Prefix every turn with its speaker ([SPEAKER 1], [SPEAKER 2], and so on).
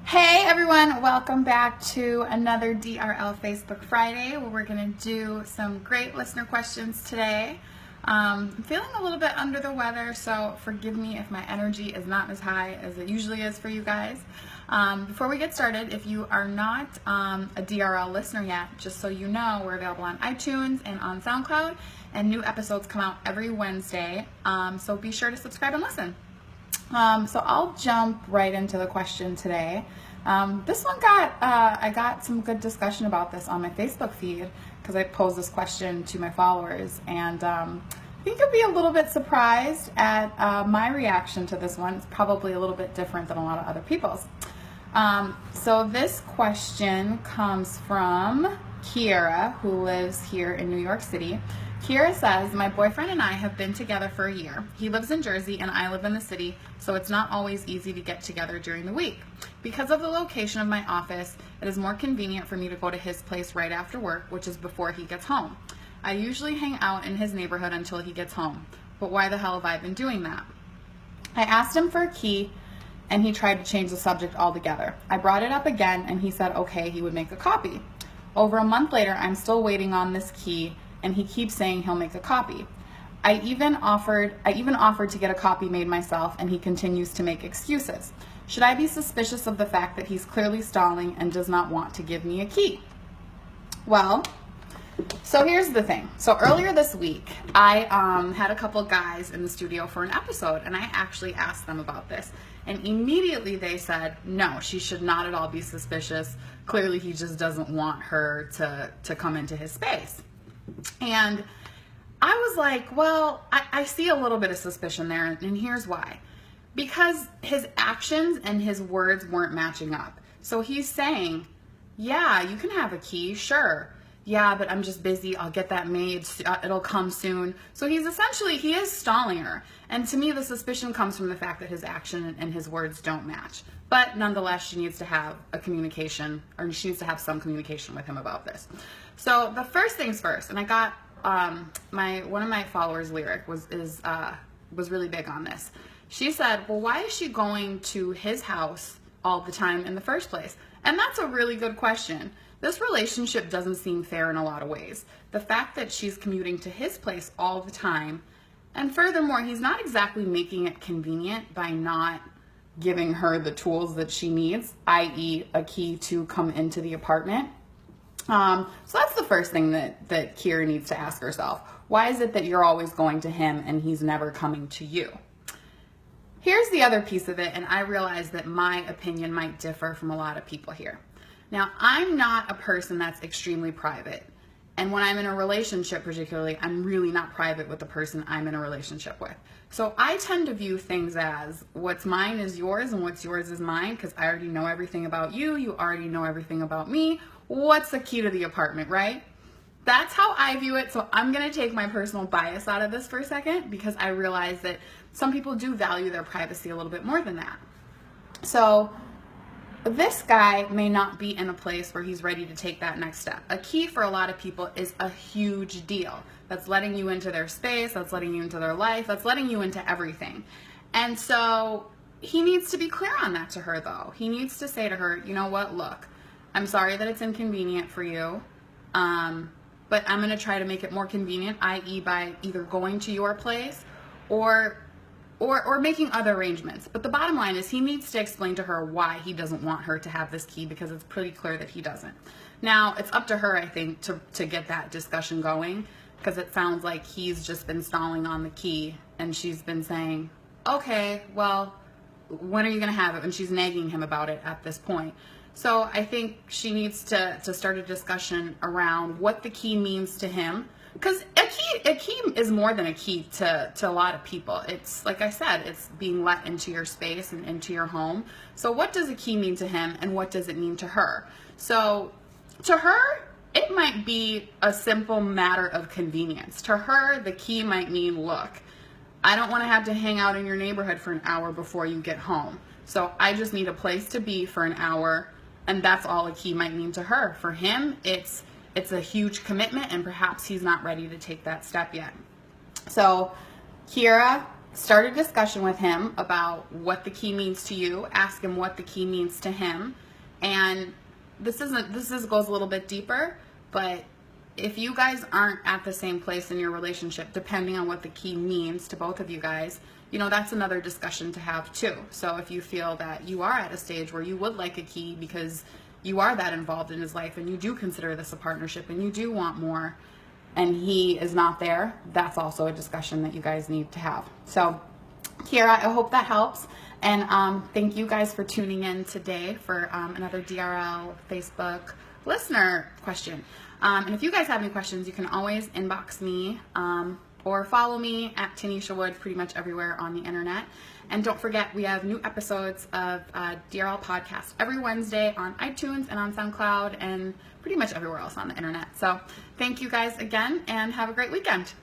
[SPEAKER 1] Hey everyone, welcome back to another DRL Facebook Friday where we're going to do some great listener questions today. I'm feeling a little bit under the weather, so forgive me if my energy is not as high as it usually is for you guys. Before we get started, if you are not a DRL listener yet, just so you know, we're available on iTunes and on SoundCloud, and new episodes come out every Wednesday, so be sure to subscribe and listen. So I'll jump right into the question today. This one I got some good discussion about this on my Facebook feed because I posed this question to my followers, and I think you'll be a little bit surprised at my reaction to this one. It's probably a little bit different than a lot of other people's. So this question comes from Kiera, who lives here in New York City. Kiera says, my boyfriend and I have been together for a year. He lives in Jersey and I live in the city, so it's not always easy to get together during the week. Because of the location of my office, it is more convenient for me to go to his place right after work, which is before he gets home. I usually hang out in his neighborhood until he gets home, but why the hell have I been doing that? I asked him for a key and he tried to change the subject altogether. I brought it up again and he said okay, he would make a copy. Over a month later, I'm still waiting on this key and he keeps saying he'll make a copy. I even offered to get a copy made myself, and he continues to make excuses. Should I be suspicious of the fact that he's clearly stalling and does not want to give me a key? Well, so here's the thing. So earlier this week, I had a couple guys in the studio for an episode, and I actually asked them about this. And immediately they said, no, she should not at all be suspicious. Clearly he just doesn't want her to come into his space. And I was like, well, I see a little bit of suspicion there, and here's why. Because his actions and his words weren't matching up. So he's saying, yeah, you can have a key, sure. Yeah, but I'm just busy. I'll get that made. It'll come soon. So he is stalling her. And to me, the suspicion comes from the fact that his action and his words don't match. But nonetheless, she needs to have she needs to have some communication with him about this. So the first things first, and I got one of my followers, Lyric, was really big on this. She said, well, why is she going to his house all the time in the first place? And that's a really good question. This relationship doesn't seem fair in a lot of ways. The fact that she's commuting to his place all the time, and furthermore, he's not exactly making it convenient by not giving her the tools that she needs, i.e. a key to come into the apartment. So that's the first thing that Kiera needs to ask herself. Why is it that you're always going to him and he's never coming to you? Here's the other piece of it, and I realize that my opinion might differ from a lot of people here. Now, I'm not a person that's extremely private. And when I'm in a relationship particularly, I'm really not private with the person I'm in a relationship with. So I tend to view things as what's mine is yours and what's yours is mine, because I already know everything about you. You already know everything about me. What's the key to the apartment, right? That's how I view it. So I'm going to take my personal bias out of this for a second, because I realize that some people do value their privacy a little bit more than that. So this guy may not be in a place where he's ready to take that next step. A key for a lot of people is a huge deal. That's letting you into their space, that's letting you into their life, that's letting you into everything. And so he needs to be clear on that to her, though. He needs to say to her, you know what, look, I'm sorry that it's inconvenient for you, but I'm going to try to make it more convenient, i.e. by either going to your place or making other arrangements. But the bottom line is he needs to explain to her why he doesn't want her to have this key, because it's pretty clear that he doesn't. Now, it's up to her, I think, to get that discussion going, because it sounds like he's just been stalling on the key and she's been saying, okay, well, when are you going to have it? And she's nagging him about it at this point. So I think she needs to start a discussion around what the key means to him. Because a key is more than a key to a lot of people. It's, like I said, it's being let into your space and into your home. So what does a key mean to him, and what does it mean to her? So to her, it might be a simple matter of convenience. To her, the key might mean, look, I don't want to have to hang out in your neighborhood for an hour before you get home. So I just need a place to be for an hour, and that's all a key might mean to her. For him, it's a huge commitment, and perhaps he's not ready to take that step yet. So Kiera, start a discussion with him about what the key means to you. Ask him what the key means to him. And this goes a little bit deeper, but if you guys aren't at the same place in your relationship, depending on what the key means to both of you guys, you know, that's another discussion to have too. So if you feel that you are at a stage where you would like a key because you are that involved in his life and you do consider this a partnership and you do want more, and he is not there, that's also a discussion that you guys need to have. So Kiera, I hope that helps. And thank you guys for tuning in today for another DRL Facebook listener question. And if you guys have any questions, you can always inbox me or follow me at Tennesha Wood pretty much everywhere on the internet. And don't forget, we have new episodes of DRL Podcast every Wednesday on iTunes and on SoundCloud and pretty much everywhere else on the internet. So thank you guys again and have a great weekend.